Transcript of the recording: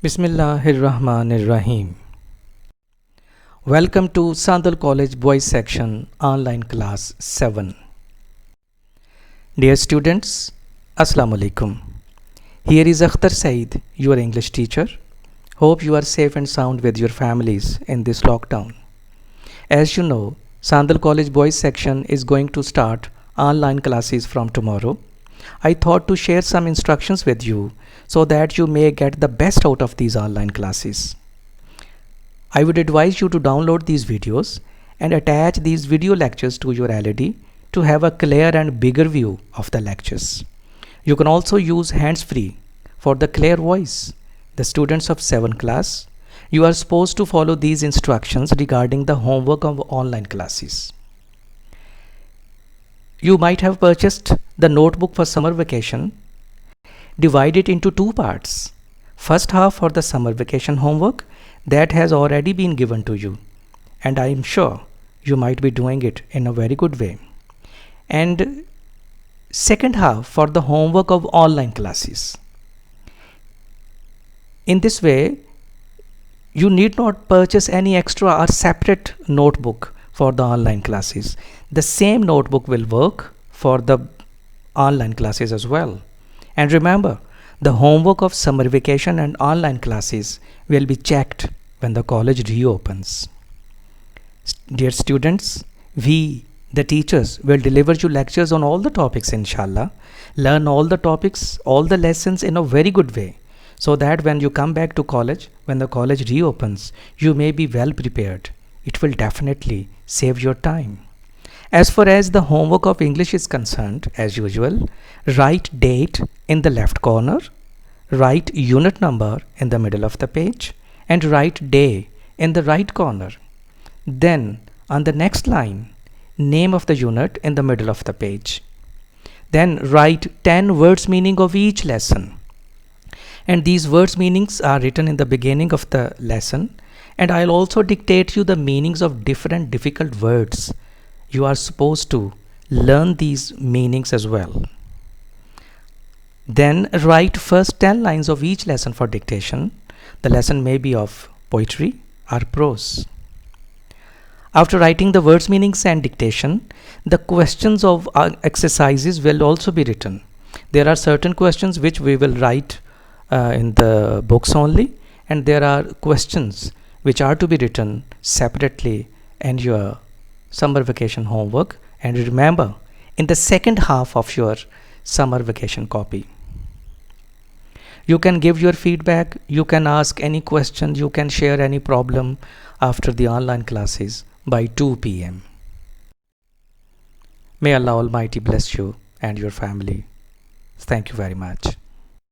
Bismillahirrahmanirrahim. Welcome to Sandal College Boys Section Online Class 7. Dear students, Assalamu alaikum. Here is Akhtar Saeed, your English teacher. Hope you are safe and sound with your families in this lockdown. As you know, Sandal College Boys Section is going to start online classes from tomorrow. I thought to share some instructions with you so that you may get the best out of these online classes. I would advise you to download these videos and attach these video lectures to your LED to have a clear and bigger view of the lectures. You can also use hands-free for the clear voice. The students of 7th class, you are supposed to follow these instructions regarding the homework of online classes. You might have purchased the notebook for summer vacation. Divide it into two parts. First half for the summer vacation homework that has already been given to you, and I am sure you might be doing it in a very good way. And second half for the homework of online classes. In this way, you need not purchase any extra or separate notebook for the online classes. The same notebook will work for the online classes as well. And remember, the homework of summer vacation and online classes will be checked when the college reopens. Dear students, we, the teachers, will deliver you lectures on all the topics inshallah. Learn all the topics, all the lessons in a very good way, so that when you come back to college, when the college reopens, you may be well prepared. It will definitely save your time. As far as the homework of English is concerned, as usual, write date in the left corner, write unit number in the middle of the page, and write day in the right corner. Then, on the next line, name of the unit in the middle of the page. Then write 10 words meaning of each lesson. And these words meanings are written in the beginning of the lesson. And I'll also dictate you the meanings of different difficult words. You are supposed to learn these meanings as well. Then write first 10 lines of each lesson for dictation. The lesson may be of poetry or prose. After writing the words meanings and dictation, the questions of exercises will also be written. There are certain questions which we will write in the books only, and there are questions which are to be written separately in your summer vacation homework. And remember, in the second half of your summer vacation copy. You can give your feedback, you can ask any question, you can share any problem after the online classes by 2 p.m. May Allah Almighty bless you and your family. Thank you very much.